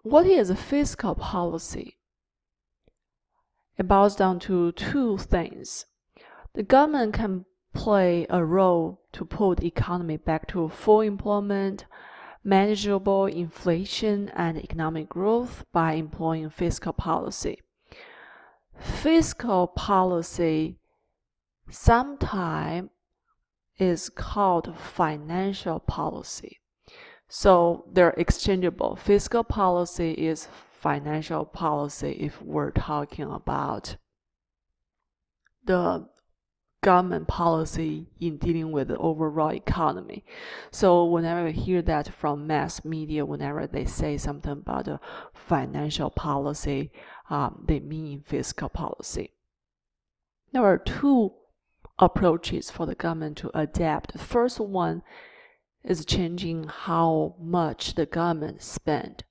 what is a fiscal policy? It boils down to two things. The government can play a role to pull the economy back to full employment, manageable inflation, and economic growth by employing fiscal policy. Fiscal policy sometimes is called financial policy. So they're exchangeable. Fiscal policy is financial policy if we're talking about the government policy in dealing with the overall economy. So whenever we hear that from mass media, whenever they say something about a financial policy, they mean fiscal policy. There are two approaches for the government to adapt. The first one is changing how much the government spend.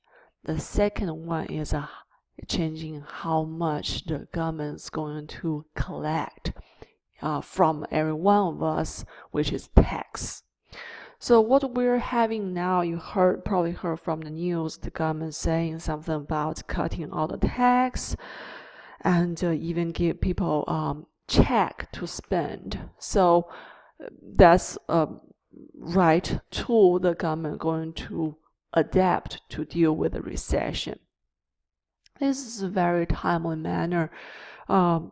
The second one is changing how much the government is going to collect from every one of us, which is tax. So what we're having now, you probably heard from the news, the government saying something about cutting all the tax and even give people check to spend. So that's a right tool the government going to adapt to deal with the recession. This is a very timely manner. The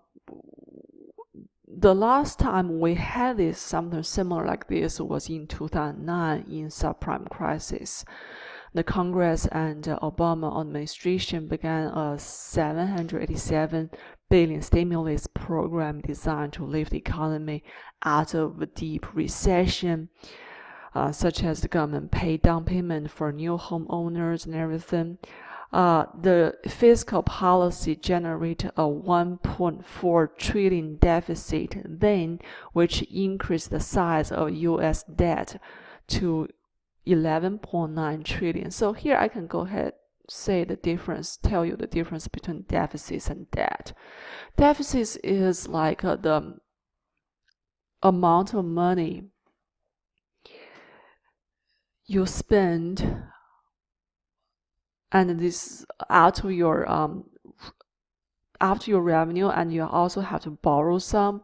last time we had something similar like this was in 2009 in subprime crisis. The Congress and Obama administration began a $787 billion stimulus program designed to lift the economy out of a deep recession, such as the government paid down payment for new homeowners and everything. The fiscal policy generated a 1.4 trillion deficit then, which increased the size of U.S. debt to 11.9 trillion. So here I can go ahead say the difference, tell you the difference between deficits and debt. Deficits is like the amount of money you spend and this after your revenue, and you also have to borrow some,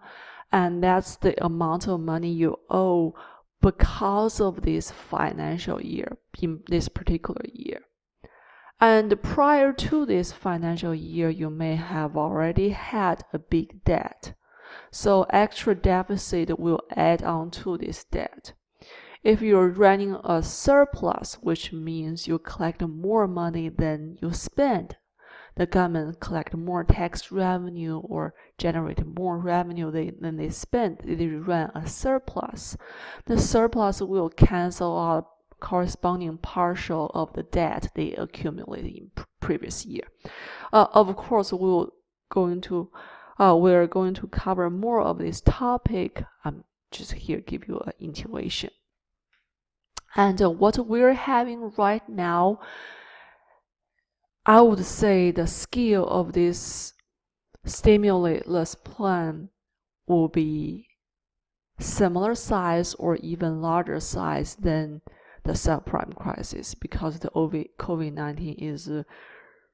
and that's the amount of money you owe because of this financial year, in this particular year. And prior to this financial year, you may have already had a big debt. So extra deficit will add on to this debt. If you're running a surplus, which means you collect more money than you spend, the government collect more tax revenue or generate more revenue than they spend, they run a surplus. The surplus will cancel out corresponding partial of the debt they accumulated in previous year. Of course, we're going to cover more of this topic. I'm just here give you an intuition. And what we're having right now, I would say the scale of this stimulus plan will be similar size or even larger size than the subprime crisis, because the COVID-19 is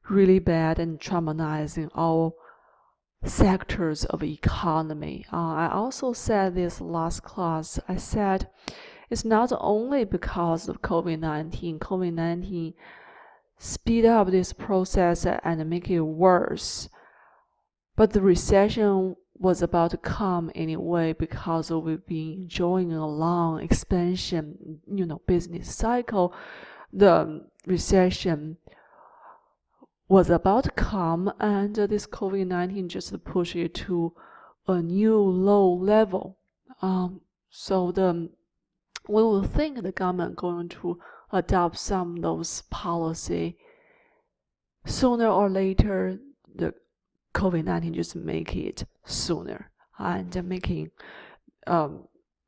really bad and traumatizing all sectors of the economy. I also said this last class, I said it's not only because of COVID-19. COVID-19 speed up this process and make it worse, but the recession was about to come anyway, because we've been enjoying a long expansion, business cycle. The recession was about to come, and this COVID-19 just pushed it to a new low level. So we will think the government going to adopt some of those policy. Sooner or later, the COVID-19 just make it sooner and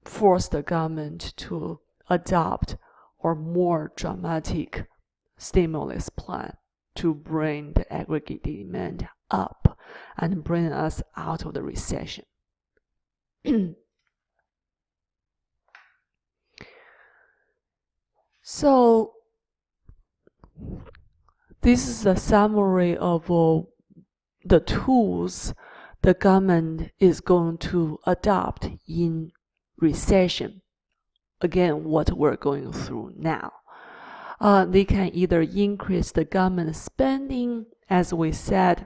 force the government to adopt or more dramatic stimulus plan to bring the aggregate demand up and bring us out of the recession. So this is a summary of the tools the government is going to adopt in recession. Again, what we're going through now. They can either increase the government spending, as we said,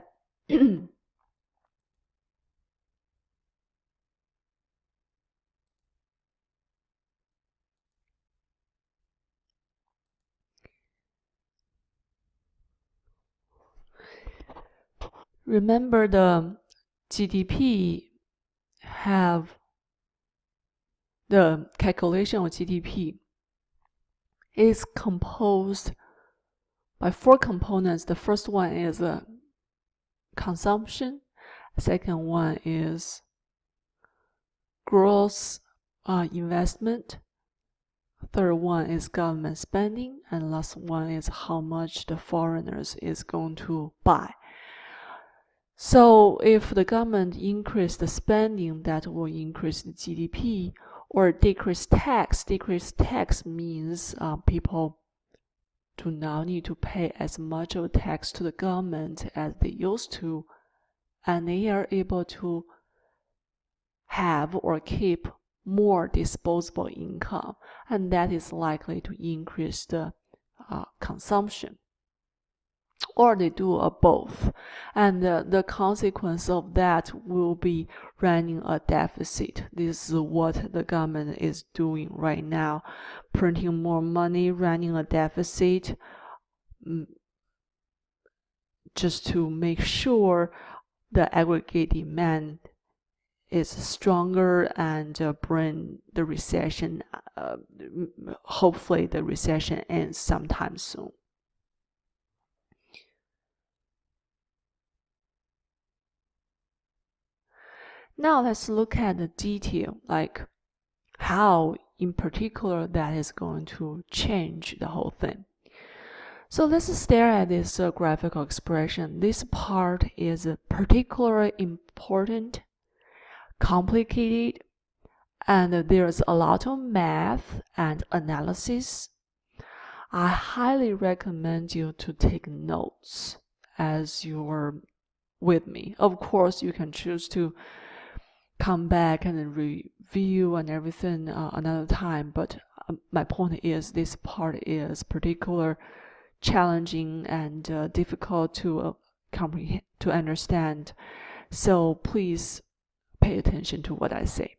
remember the GDP have the calculation of GDP is composed by 4 components. The first one is consumption. Second one is gross investment. Third one is government spending, and last one is how much the foreigners is going to buy. So if the government increase the spending, that will increase the GDP, or decrease tax. Decrease tax means people do not need to pay as much of tax to the government as they used to, and they are able to have or keep more disposable income, and that is likely to increase the consumption. Or they do both, and the consequence of that will be running a deficit. This is what the government is doing right now, printing more money, running a deficit, just to make sure the aggregate demand is stronger and bring the recession, hopefully the recession ends sometime soon. Now let's look at the detail, like how in particular that is going to change the whole thing. So let's stare at this graphical expression. This part is particularly important, complicated, and there's a lot of math and analysis. I highly recommend you to take notes as you're with me. Of course, you can choose to come back and review and everything another time, but my point is this part is particularly challenging and difficult to comprehend, to understand. So please pay attention to what I say.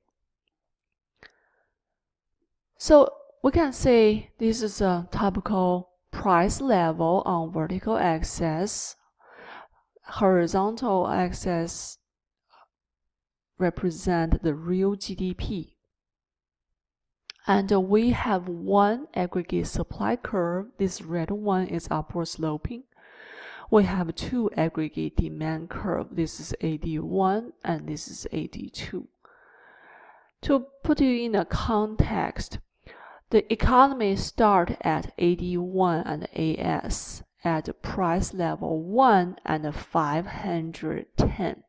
So we can say this is a typical price level on vertical axis. Horizontal axis represent the real GDP. And we have one aggregate supply curve. This red one is upward sloping. We have 2 aggregate demand curve. This is AD1 and this is AD2. To put you in a context, the economy start at AD1 and AS at price level 1 and 510.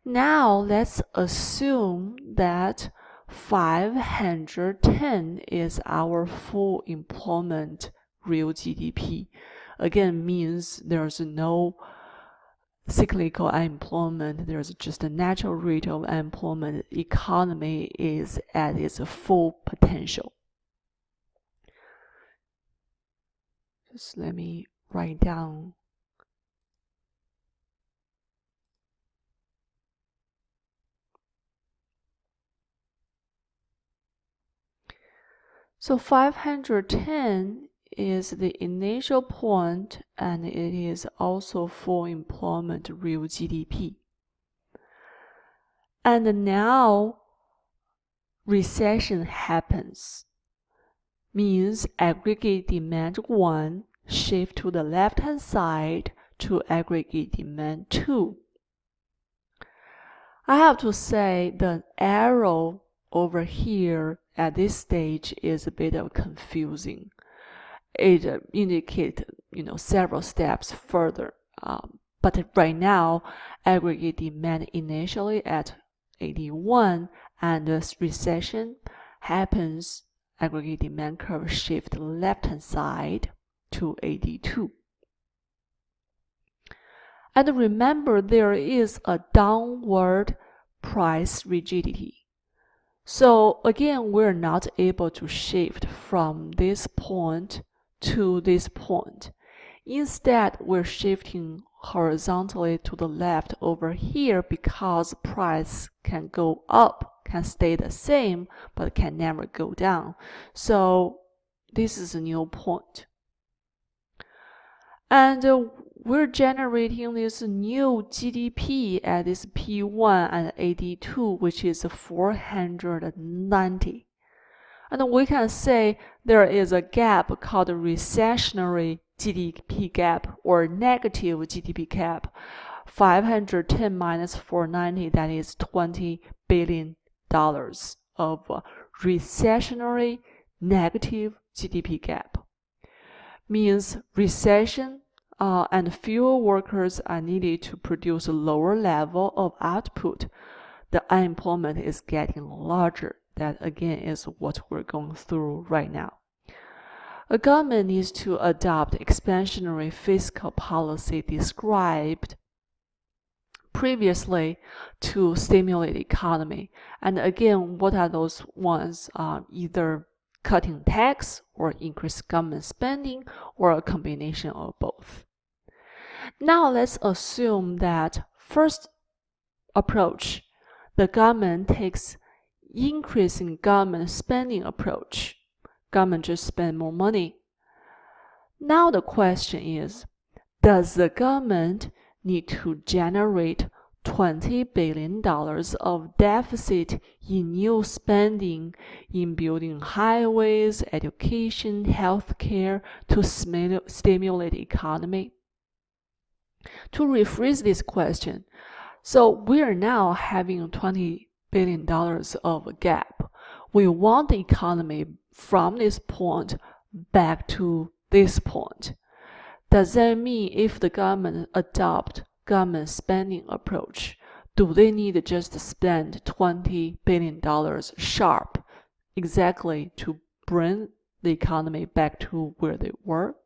Now let's assume that 510 is our full employment real GDP. Again, means there's no cyclical unemployment, there's just a natural rate of unemployment. The economy is at its full potential. Just let me write down. So 510 is the initial point, and it is also full employment real GDP. And now recession happens, means aggregate demand 1 shift to the left hand side to aggregate demand 2. I have to say the arrow over here at this stage is a bit of confusing. It indicates, several steps further. But right now, aggregate demand initially at 81, and the recession happens, aggregate demand curve shift left hand side to 82. And remember, there is a downward price rigidity. So again, we're not able to shift from this point to this point. Instead, we're shifting horizontally to the left over here because price can go up, can stay the same, but can never go down. So this is a new point. And we're generating this new GDP at this P1 and AD2, which is 490. And we can say there is a gap called a recessionary GDP gap or negative GDP gap. 510 minus 490, that is $20 billion of recessionary negative GDP gap. Means recession and fewer workers are needed to produce a lower level of output. The unemployment is getting larger. That again is what we're going through right now. A government needs to adopt expansionary fiscal policy described previously to stimulate the economy. And again, what are those ones? Either cutting tax or increase government spending or a combination of both. Now let's assume that first approach, the government takes increasing government spending approach. Government just spend more money. Now the question is, does the government need to generate $20 billion of deficit in new spending in building highways, education, healthcare to stimulate the economy? To rephrase this question, so we are now having $20 billion of a gap. We want the economy from this point back to this point. Does that mean if the government adopt government spending approach, do they need just to spend $20 billion sharp exactly to bring the economy back to where they were?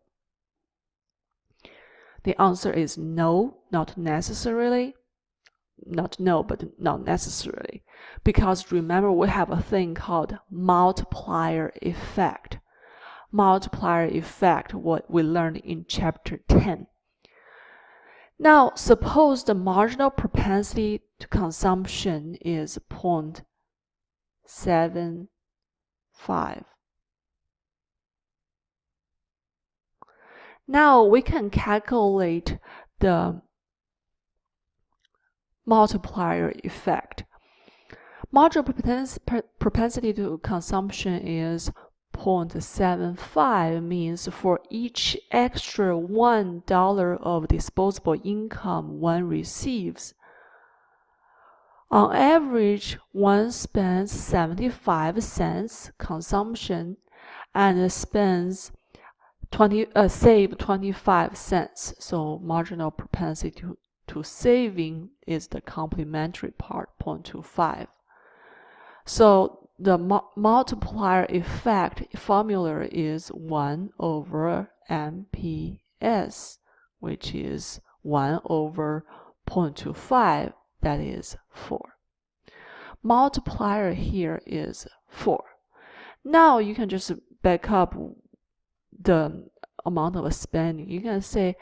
The answer is no, not necessarily. Not no, but not necessarily. Because remember, we have a thing called multiplier effect. Multiplier effect, what we learned in chapter 10. Now, suppose the marginal propensity to consumption is 0.75. Now we can calculate the multiplier effect. Marginal propensity to consumption is 0.75, means for each extra $1 of disposable income one receives, on average one spends 75 cents consumption and spends save 25 cents. So marginal propensity to saving is the complementary part, 0.25. So the multiplier effect formula is 1 over MPS, which is 1 over 0.25, that is 4. Multiplier here is 4. Now you can just back up the amount of spending. You can say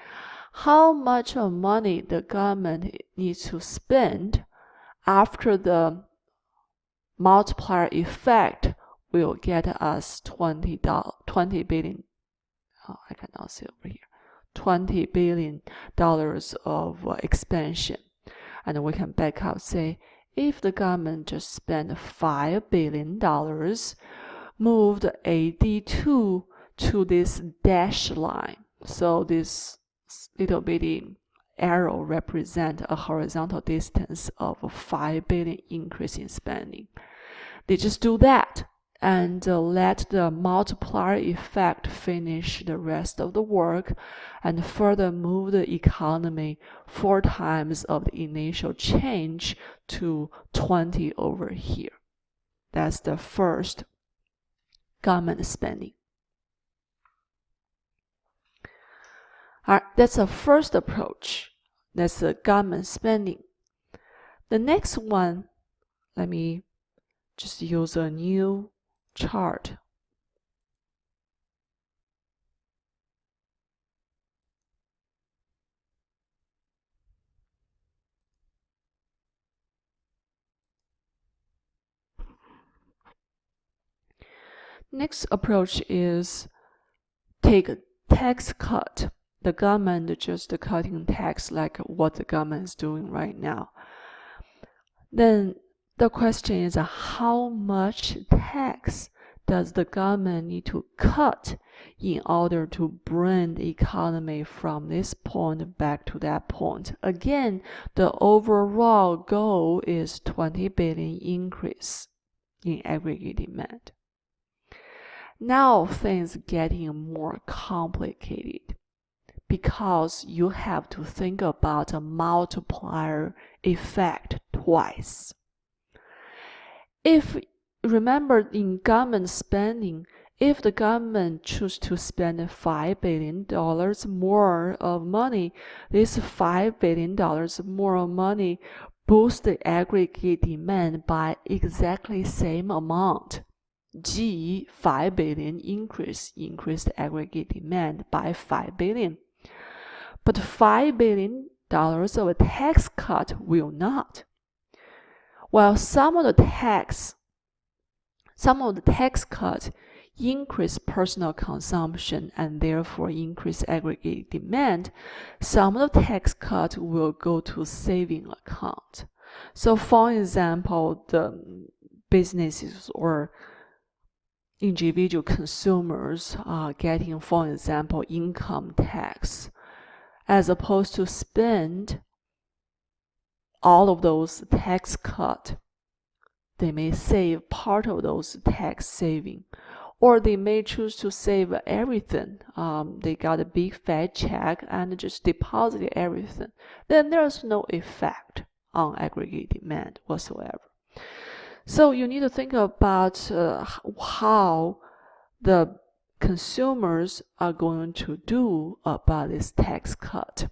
how much of money the government needs to spend after the multiplier effect will get us $20 billion. I cannot see over here. $20 billion of expansion. And we can back up, say, if the government just spent $5 billion, moved AD2 to this dashed line. So this little bitty arrow represents a horizontal distance of 5 billion increase in spending. They just do that and let the multiplier effect finish the rest of the work and further move the economy 4 times of the initial change to 20 over here. That's the first government spending. All right, that's the first approach. That's the government spending. The next one, let me just use a new chart. Next approach is take a tax cut. The government just cutting tax like what the government is doing right now. Then the question is, how much tax does the government need to cut in order to bring the economy from this point back to that point? Again, the overall goal is 20 billion increase in aggregate demand. Now things getting more complicated because you have to think about a multiplier effect twice. If remember in government spending, if the government choose to spend $5 billion more of money, this $5 billion more of money boosts the aggregate demand by exactly same amount. G 5 billion increase the aggregate demand by 5 billion. But $5 billion of a tax cut will not. While some of the tax cut increase personal consumption and therefore increase aggregate demand, some of the tax cut will go to saving account. So for example, the businesses or individual consumers are getting, for example, income tax, as opposed to spend all of those tax cut. They may save part of those tax saving, or they may choose to save everything. They got a big fat check and just deposit everything. Then there's no effect on aggregate demand whatsoever. So you need to think about how the consumers are going to do about this tax cut.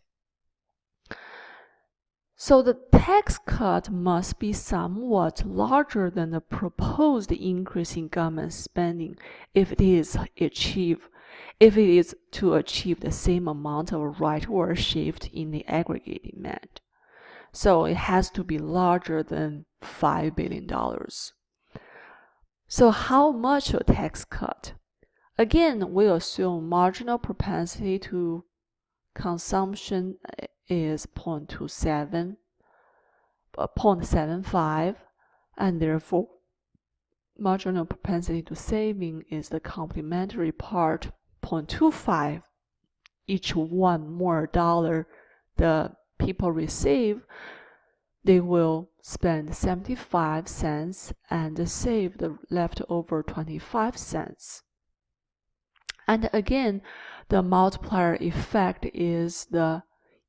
So the tax cut must be somewhat larger than the proposed increase in government spending if it is to achieve the same amount of rightward shift in the aggregate demand. So it has to be larger than $5 billion. So how much a tax cut? Again, we assume marginal propensity to consumption is 0.75, and therefore marginal propensity to saving is the complementary part, 0.25. Each one more dollar the people receive, they will spend 75 cents and save the leftover 25 cents. And again, the multiplier effect is the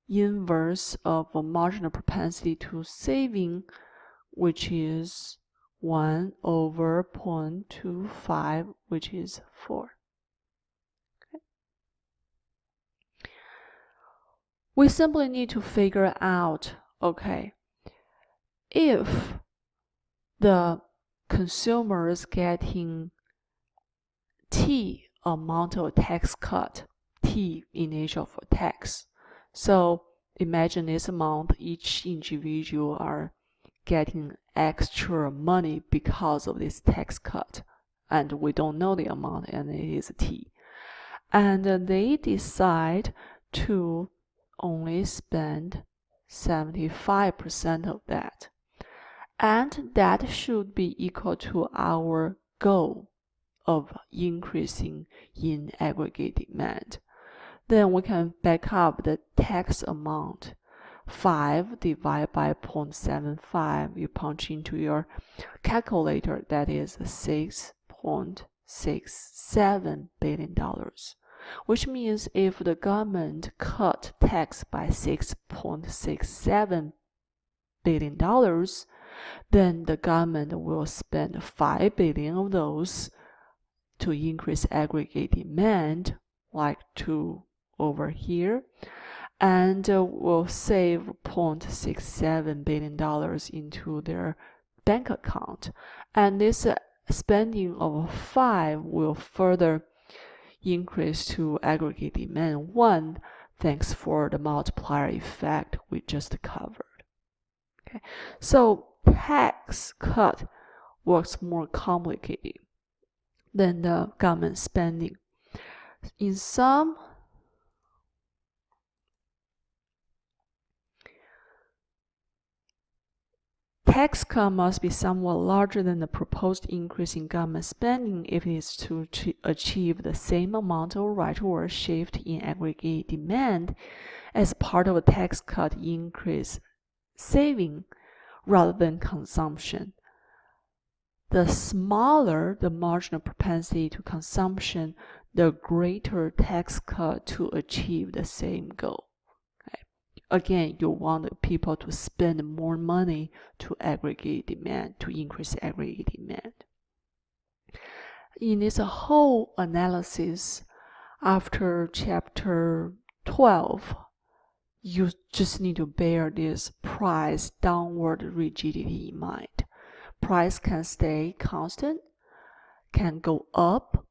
inverse of a marginal propensity to saving, which is 1 over 0.25, which is 4. Okay. We simply need to figure out, okay, if the consumer is getting T amount of tax cut, T initial for tax. So imagine this amount, each individual are getting extra money because of this tax cut. And we don't know the amount, and it is T. And they decide to only spend 75% of that. And that should be equal to our goal of increasing in aggregate demand. Then we can back up the tax amount. 5 divided by 0.75, you punch into your calculator, that is $6.67 billion. Which means if the government cut tax by $6.67 billion, then the government will spend 5 billion of those to increase aggregate demand, like 2 over here. and will save $0.67 billion into their bank account. And this spending of 5 will further increase to aggregate demand 1, thanks for the multiplier effect we just covered. Okay, so tax cut works more complicated than the government spending. In some, tax cut must be somewhat larger than the proposed increase in government spending if it is to achieve the same amount of rightward shift in aggregate demand as part of a tax cut increase saving rather than consumption. The smaller the marginal propensity to consumption, the greater tax cut to achieve the same goal. Okay. Again, you want people to spend more money to aggregate demand, to increase aggregate demand. In this whole analysis, after chapter 12, you just need to bear this price downward rigidity in mind. Price can stay constant, can go up,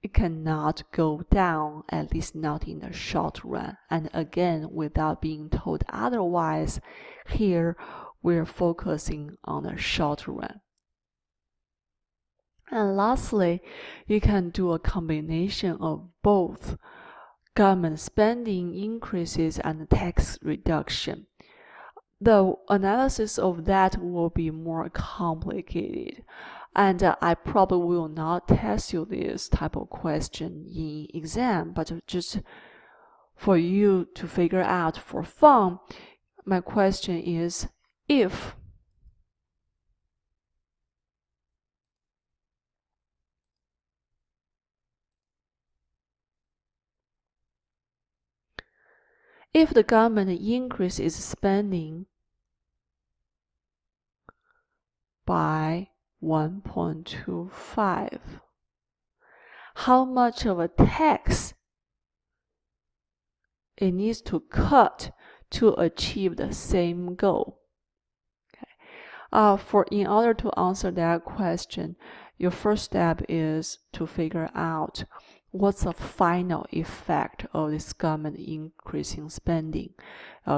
it cannot go down, at least not in the short run. And again, without being told otherwise, here we're focusing on the short run. And lastly, you can do a combination of both government spending increases and tax reduction. The analysis of that will be more complicated, and I probably will not test you this type of question in exam, but just for you to figure out for fun, my question is, if the government increases spending by 1.25, how much of a tax it needs to cut to achieve the same goal? Okay. In order to answer that question, your first step is to figure out what's the final effect of this government increasing spending.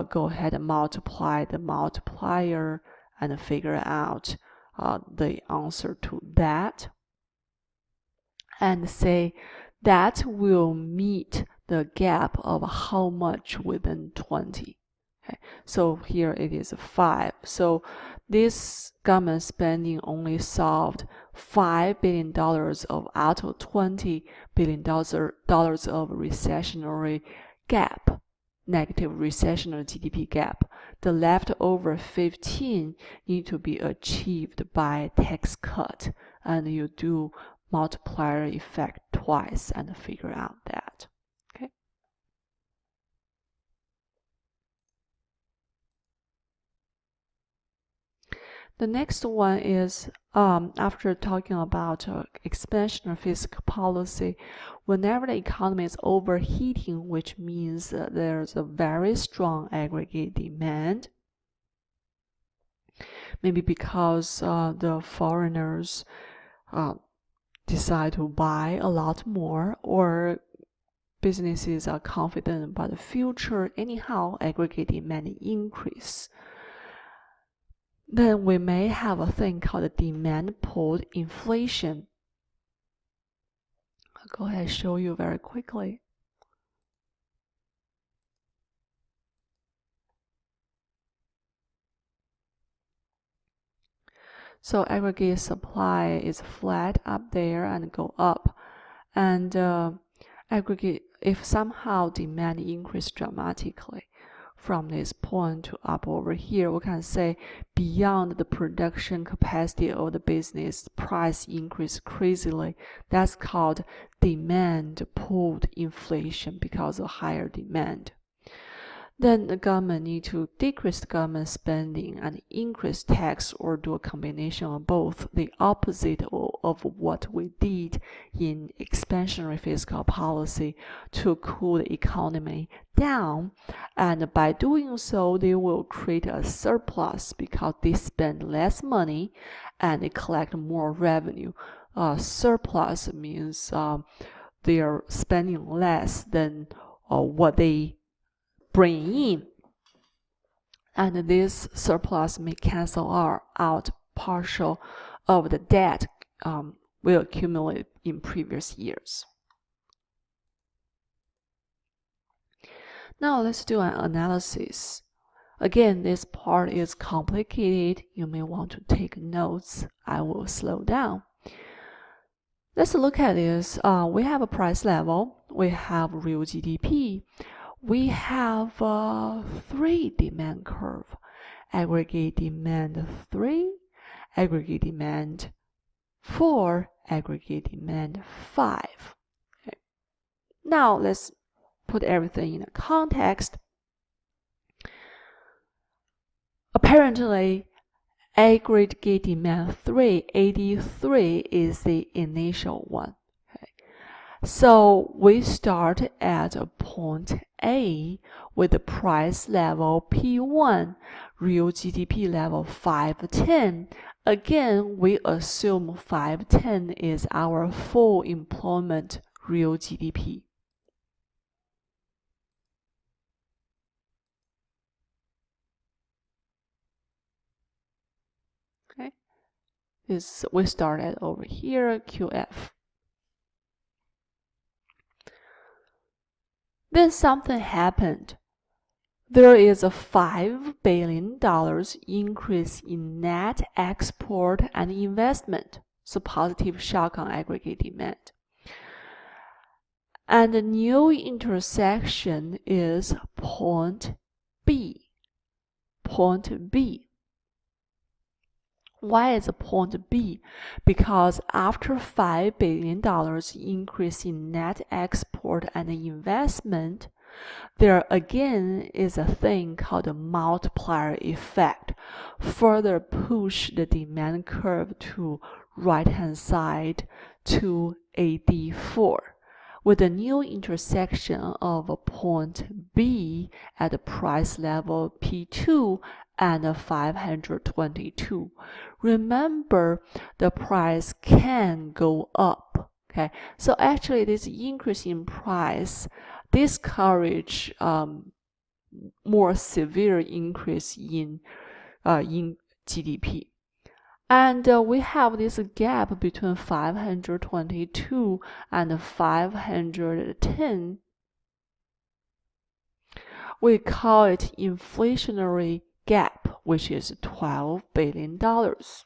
Go ahead and multiply the multiplier and figure out the answer to that, and say that will meet the gap of how much within 20. Okay, so here it is 5. So this government spending only solved $5 billion out of $20 billion of recessionary gap, negative recessionary GDP gap. The leftover 15 need to be achieved by tax cut, and you do multiplier effect twice and figure out that. Okay. The next one is, after talking about expansion of fiscal policy, whenever the economy is overheating, which means there's a very strong aggregate demand, maybe because the foreigners decide to buy a lot more, or businesses are confident about the future, anyhow, aggregate demand increase. Then we may have a thing called demand pulled inflation. I'll go ahead and show you very quickly. So aggregate supply is flat up there and go up, and aggregate, if somehow demand increase dramatically from this point to up over here, we can say beyond the production capacity of the business, price increase crazily. That's called demand pulled inflation because of higher demand. then the government need to decrease the government spending and increase tax or do a combination of both, the opposite of what we did in expansionary fiscal policy to cool the economy down. And by doing so, they will create a surplus because they spend less money and they collect more revenue. Surplus means they are spending less than what they bring in, and this surplus may cancel out partial of the debt we accumulated in previous years. Now let's do an analysis. Again, this part is complicated. You may want to take notes. I will slow down. Let's look at this. We have a price level. We have real GDP. We have 3 demand curve. Aggregate demand 3, aggregate demand 4, aggregate demand 5. Okay. Now let's put everything in a context. Apparently, aggregate demand 3, 83, is the initial one. Okay. So we start at a point A with the price level P1, real GDP level 510. Again, we assume 510 is our full employment real GDP. Okay, we started over here, QF. Then something happened. There is a $5 billion increase in net export and investment, so positive shock on aggregate demand. And the new intersection is point B. Point B. Why is it point B? Because after $5 billion increase in net export and investment, there again is a thing called a multiplier effect, further push the demand curve to right-hand side to AD4. With a new intersection of a point B at the price level P2 and 522. Remember, the price can go up. Okay, so actually this increase in price discourage more severe increase in GDP. And we have this gap between 522 and 510. We call it inflationary gap, which is $12 billion. $12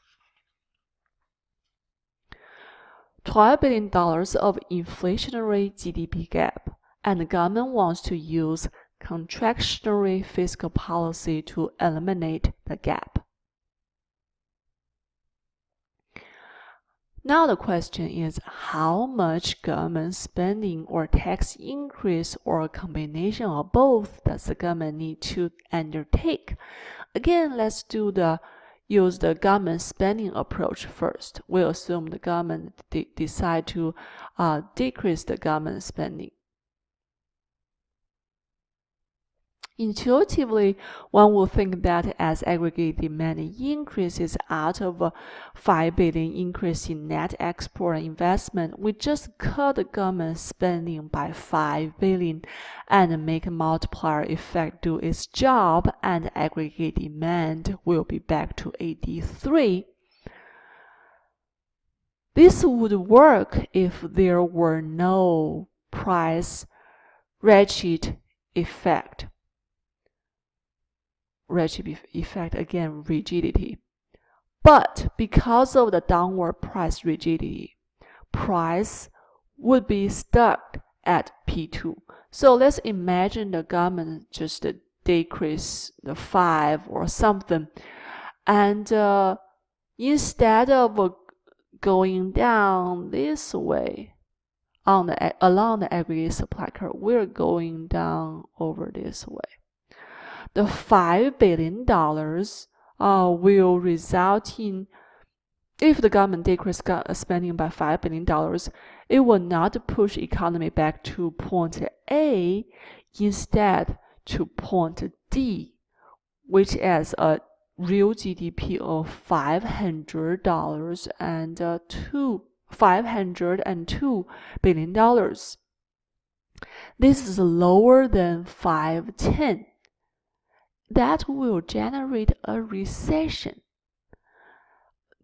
billion of inflationary GDP gap, and the government wants to use contractionary fiscal policy to eliminate the gap. Now the question is, how much government spending or tax increase or a combination of both does the government need to undertake? Again, let's use the government spending approach first. We assume the government decide to decrease the government spending. Intuitively, one will think that as aggregate demand increases out of a $5 billion increase in net export and investment, we just cut the government spending by $5 billion and make a multiplier effect do its job, and aggregate demand will be back to 83. This would work if there were no price ratchet effect. Ratchet effect, again, rigidity. But because of the downward price rigidity, price would be stuck at P2. So let's imagine the government just decrease the 5 or something, and instead of going down this way along the aggregate supply curve, we're going down over this way. the $5 billion will result in, if the government decreases spending by $5 billion, it will not push economy back to point A, instead to point D, which has a real GDP of $502 billion. This is lower than 510. That will generate a recession.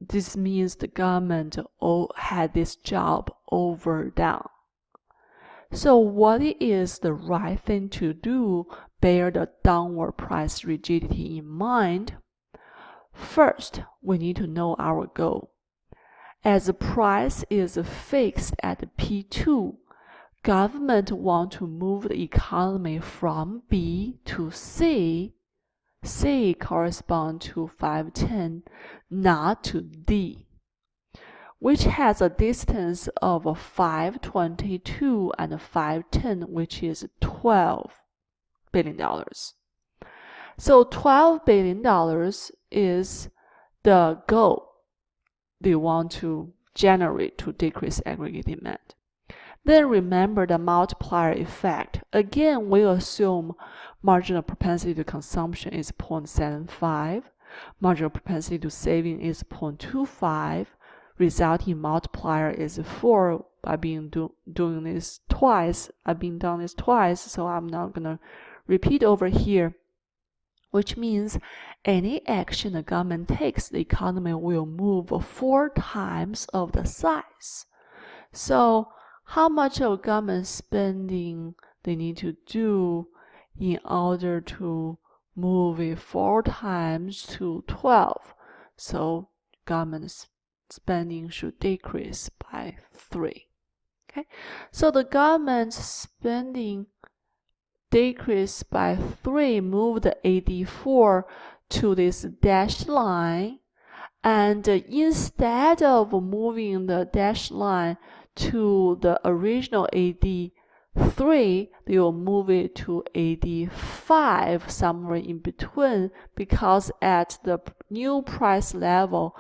This means the government had this job overdone. So what is the right thing to do, bear the downward price rigidity in mind? First, we need to know our goal. As the price is fixed at P2, government want to move the economy from B to C. C corresponds to 510, not to D, which has a distance of 522 and 510, which is $12 billion. So $12 billion is the goal they want to generate to decrease aggregate demand. Then remember the multiplier effect. Again, we assume marginal propensity to consumption is 0.75, marginal propensity to saving is 0.25, resulting multiplier is 4. I've been doing this twice. So I'm not going to repeat over here, which means any action the government takes, the economy will move 4 times of the size. So how much of government spending they need to do in order to move it 4 times to 12? So government spending should decrease by 3. Okay, so the government spending decreased by 3, move the AD4 to this dashed line, and instead of moving the dashed line to the original AD3, they will move it to AD5, somewhere in between, because at the new price level,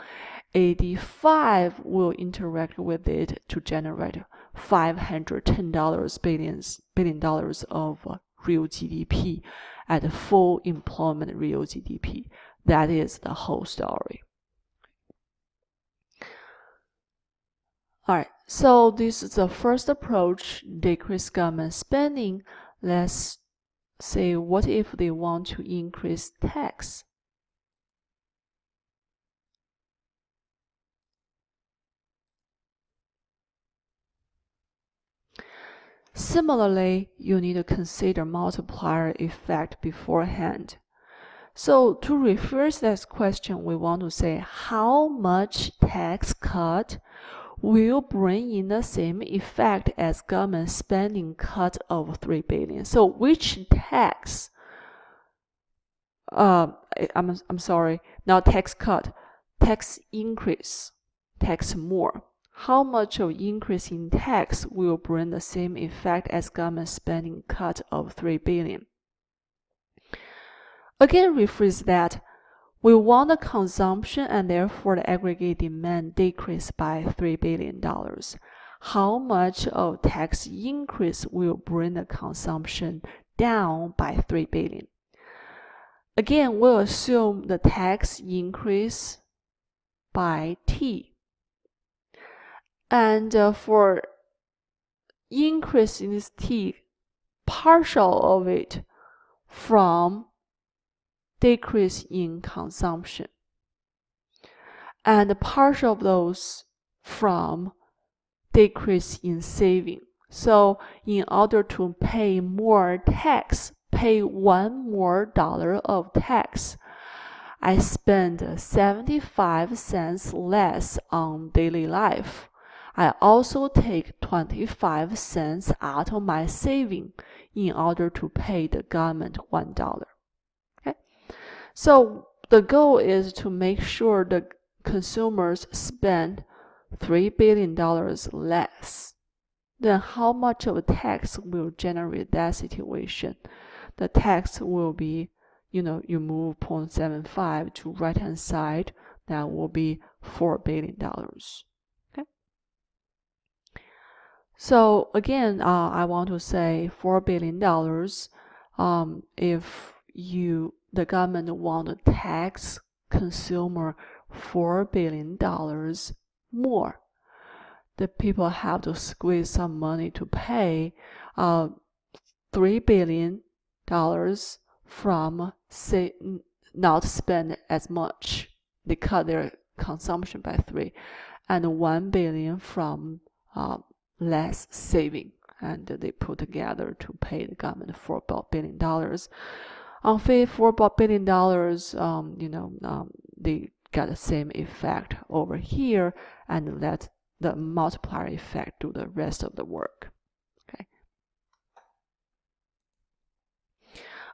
AD5 will interact with it to generate $510 billion of real GDP at full employment real GDP. That is the whole story. Alright, so this is the first approach, decrease government spending. Let's say, what if they want to increase tax? Similarly, you need to consider multiplier effect beforehand. So to rephrase this question, we want to say how much tax cut will bring in the same effect as government spending cut of $3 billion. So which tax, I'm sorry, not tax cut, tax increase, tax more. How much of increase in tax will bring the same effect as government spending cut of $3 billion? Again, rephrase that. We want the consumption and therefore the aggregate demand decrease by $3 billion. How much of tax increase will bring the consumption down by $3 billion? Again, we'll assume the tax increase by T. And for increase in this T, partial of it from decrease in consumption, and partial of those from decrease in saving. So in order to pay more tax, pay $1 more of tax, I spend 75 cents less on daily life. I also take 25 cents out of my saving in order to pay the government $1. So the goal is to make sure the consumers spend $3 billion less. Then how much of a tax will generate that situation? The tax will be you move 0.75 to right hand side, that will be $4 billion. Okay. So again, I want to say $4 billion. If the government want to tax consumer $4 billion more, the people have to squeeze some money to pay $3 billion from not spend as much. They cut their consumption by 3, and $1 billion from less saving, and they put together to pay the government $4 billion. On $4 billion, they got the same effect over here, and let the multiplier effect do the rest of the work. Okay.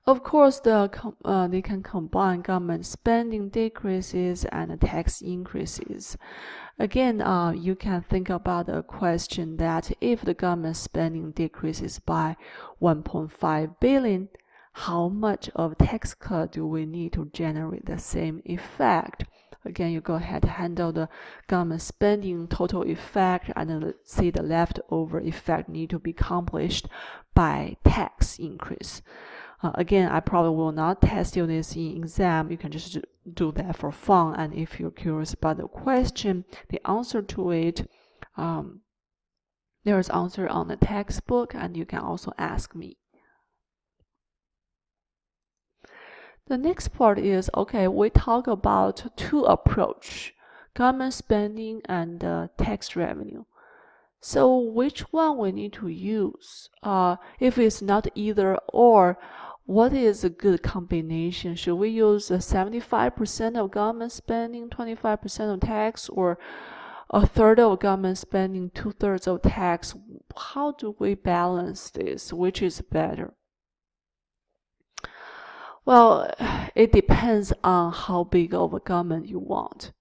Of course, they can combine government spending decreases and tax increases. Again, you can think about a question that if the government spending decreases by 1.5 billion, how much of tax cut do we need to generate the same effect? Again, you go ahead and handle the government spending total effect, and then see the leftover effect need to be accomplished by tax increase. Again, I probably will not test you this in exam. You can just do that for fun. And if you're curious about the question, the answer to it, there's answer on the textbook, and you can also ask me. The next part is, okay, we talk about two approach, government spending and tax revenue. So which one we need to use? If it's not either or, what is a good combination? Should we use 75% of government spending, 25% of tax, or a third of government spending, 2/3 of tax? How do we balance this? Which is better? Well, it depends on how big of a government you want.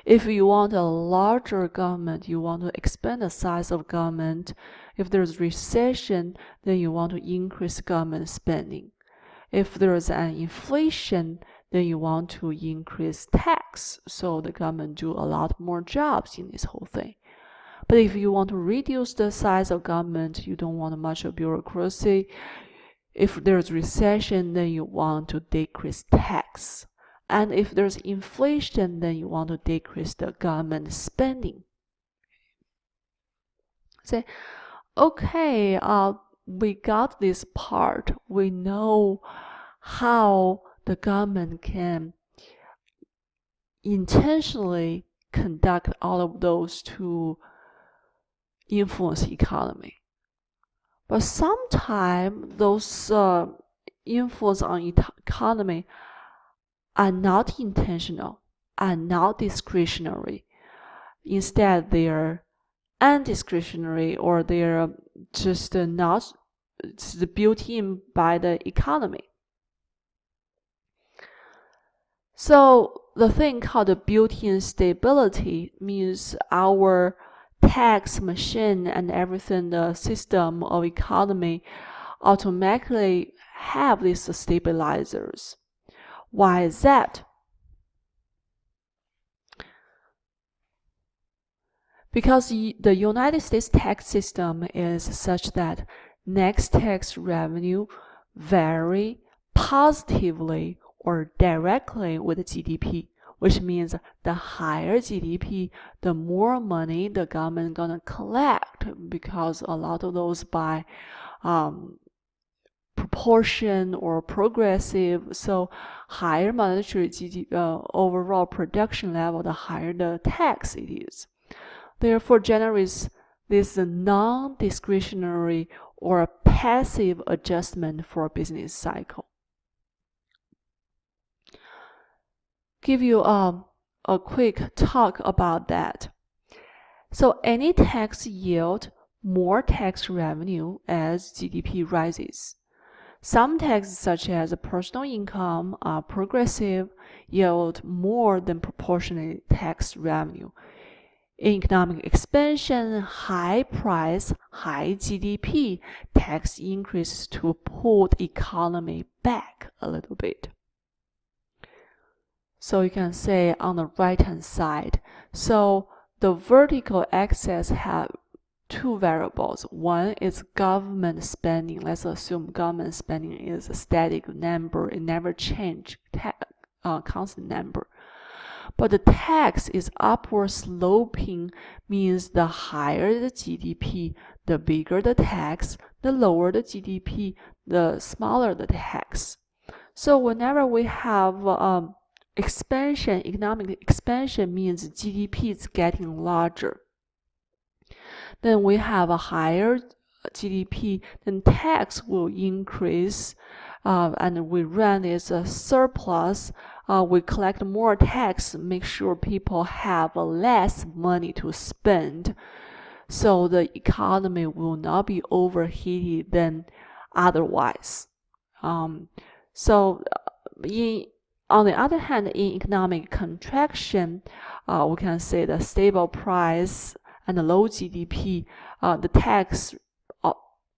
If you want a larger government, you want to expand the size of government. If there's recession, then you want to increase government spending. If there's an inflation, then you want to increase tax, so the government do a lot more jobs in this whole thing. But if you want to reduce the size of government, you don't want much of bureaucracy. If there's recession, then you want to decrease tax. And if there's inflation, then you want to decrease the government spending. Say, okay, we got this part. We know how the government can intentionally conduct all of those to influence the economy. But sometimes those influence on economy are not intentional, are not discretionary. Instead, they are undiscretionary, or they are just not built in by the economy. So the thing called the built-in stability means our tax machine and everything, the system of economy, automatically have these stabilizers. Why is that? Because the United States tax system is such that net tax revenue vary positively or directly with GDP, which means the higher GDP, the more money the government gonna collect, because a lot of those by proportion or progressive. So higher monetary GDP, overall production level, the higher the tax it is. Therefore, generates this non-discretionary or passive adjustment for a business cycle. Give you a quick talk about that. So any tax yield more tax revenue as GDP rises. Some taxes, such as personal income, are progressive, yield more than proportionate tax revenue. In economic expansion, high price, high GDP, tax increases to pull the economy back a little bit. So you can say on the right hand side. So the vertical axis have two variables. One is government spending. Let's assume government spending is a static number. It never change, constant number. But the tax is upward sloping, means the higher the GDP, the bigger the tax, the lower the GDP, the smaller the tax. So whenever we have expansion, economic expansion means GDP is getting larger. Then we have a higher GDP, then tax will increase, and we run as a surplus. We collect more tax, make sure people have less money to spend, so the economy will not be overheated than otherwise. So on the other hand, in economic contraction, we can say the stable price and the low GDP, the tax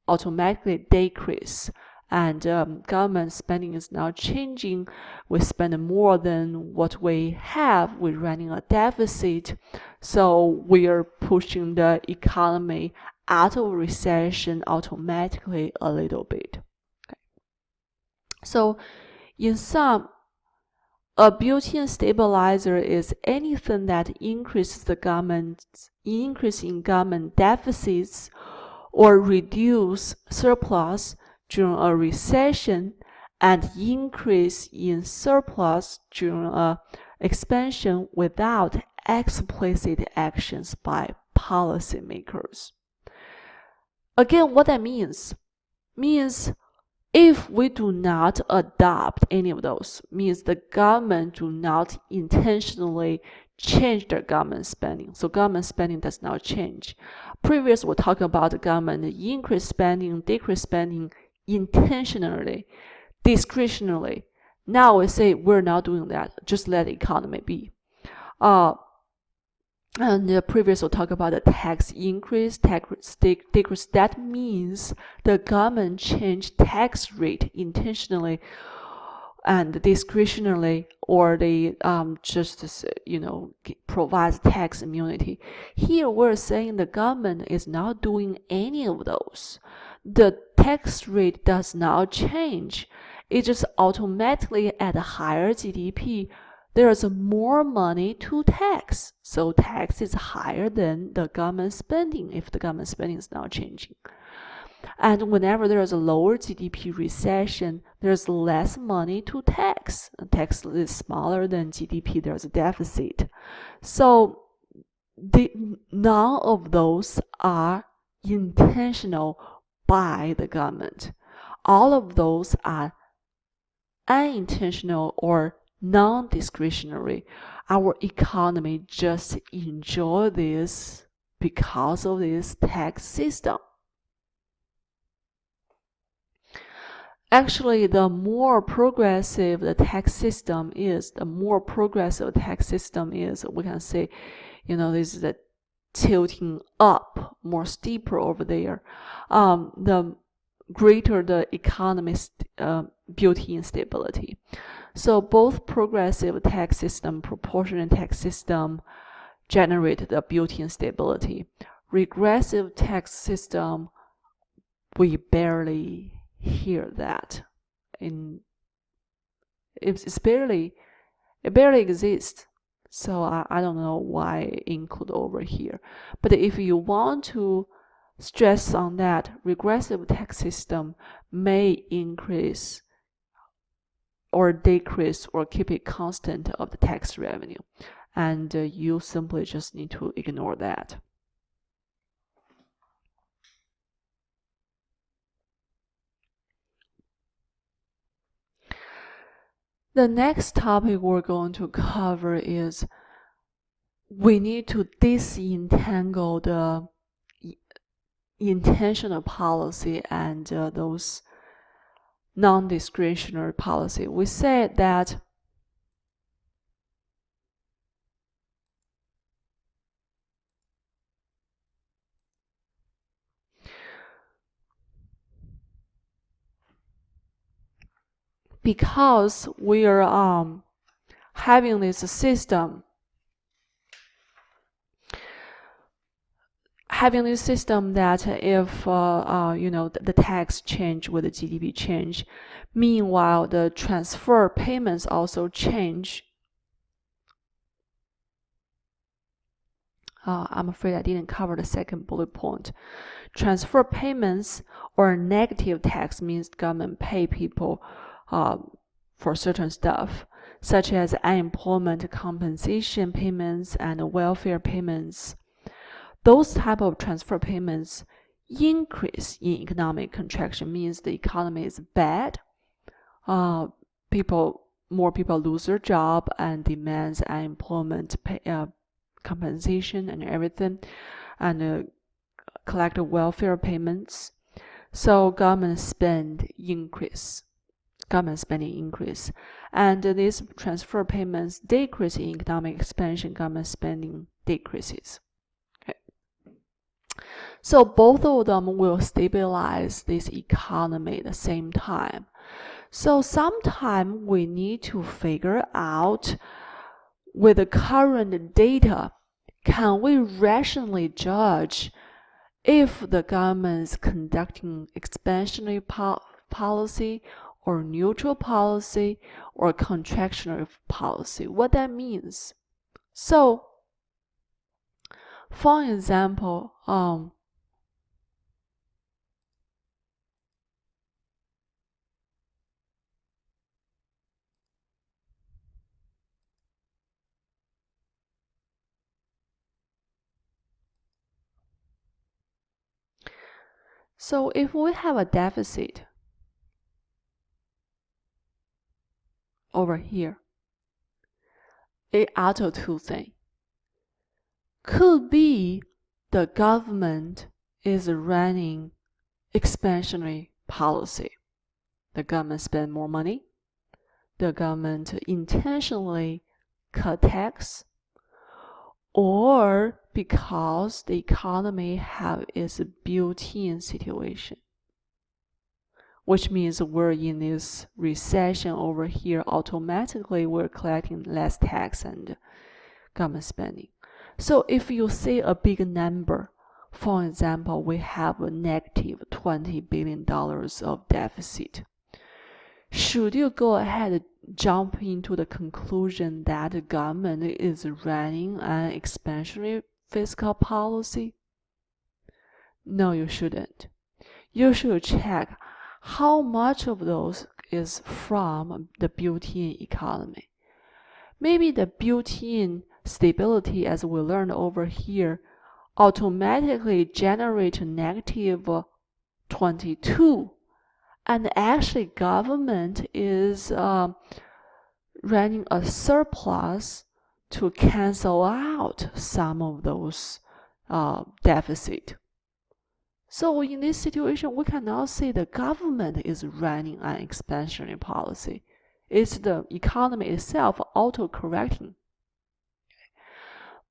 automatically decrease, and government spending is now changing. We spend more than what we have. We're running a deficit, so we are pushing the economy out of recession automatically a little bit. Okay. So in sum, a built-in stabilizer is anything that increases increase in government deficits or reduce surplus during a recession and increase in surplus during a expansion without explicit actions by policymakers. Again, what that means if we do not adopt any of those, means the government do not intentionally change their government spending. So government spending does not change. Previous we talked about the government increase spending, decrease spending intentionally, discretionally. Now we say we're not doing that. Just let the economy be. And the previous we'll talk about the tax increase, tax decrease. That means the government changed tax rate intentionally and discretionally, or they just provides tax immunity. Here we're saying the government is not doing any of those. The tax rate does not change. It just automatically at a higher GDP. There's more money to tax. So tax is higher than the government spending if the government spending is not changing. And whenever there's a lower GDP recession, there's less money to tax. Tax is smaller than GDP, there's a deficit. So none of those are intentional by the government. All of those are unintentional or non-discretionary. Our economy just enjoy this because of this tax system. Actually, the more progressive the tax system is, we can say, this is the tilting up, more steeper over there. The greater the economy's built-in stability. So both progressive tax system, proportionate tax system generate the built-in stability. Regressive tax system, we barely hear that. It barely exists. So I don't know why include over here. But if you want to stress on that, regressive tax system may increase or decrease or keep it constant of the tax revenue, and you simply just need to ignore that. The next topic we're going to cover is we need to disentangle the intentional policy and those non-discretionary policy. We said that because we are having this system that if the tax change with the GDP change, meanwhile the transfer payments also change. I'm afraid I didn't cover the second bullet point. Transfer payments or negative tax means government pay people for certain stuff, such as unemployment compensation payments and welfare payments. Those type of transfer payments increase in economic contraction, means the economy is bad. More people lose their job and demands unemployment compensation and everything, and collect welfare payments. So government spending increase, and these transfer payments decrease in economic expansion. Government spending decreases. So both of them will stabilize this economy at the same time. So sometime we need to figure out, with the current data, can we rationally judge if the government is conducting expansionary policy or neutral policy or contractionary policy? What that means. So, for example, so if we have a deficit over here, it out of two things. Could be the government is running expansionary policy. The government spend more money. The government intentionally cut tax, or because the economy have its built-in situation, which means we're in this recession over here, automatically we're collecting less tax and government spending. So if you see a big number, for example, we have a negative $20 billion of deficit, should you go ahead and jump into the conclusion that the government is running an expansionary fiscal policy? No, you shouldn't. You should check how much of those is from the built-in economy. Maybe the built-in stability, as we learned over here, automatically generate negative 22. And actually government is running a surplus to cancel out some of those deficit. So in this situation, we cannot say the government is running an expansionary policy. It's the economy itself auto-correcting.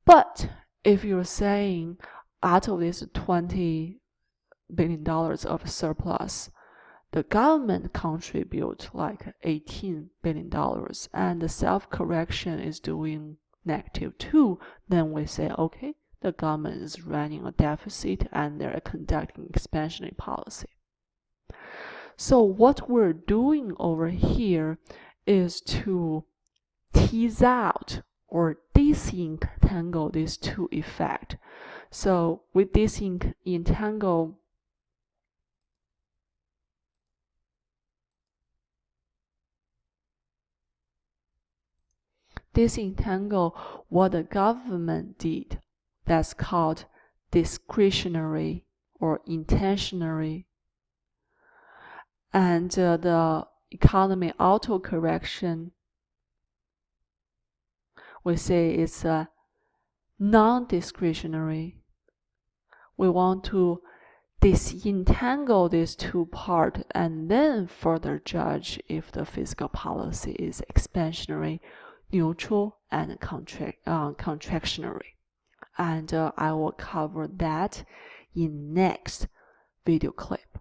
But if you're saying out of this $20 billion of surplus, the government contribute like $18 billion and the self-correction is doing -2, then we say, okay, the government is running a deficit and they're conducting expansionary policy. So what we're doing over here is to tease out or disentangle these two effects. So we disentangle what the government did. That's called discretionary or intentionary. And the economy auto-correction, we say it's a non-discretionary. We want to disentangle these two parts and then further judge if the fiscal policy is expansionary, neutral, and contractionary. And I will cover that in next video clip.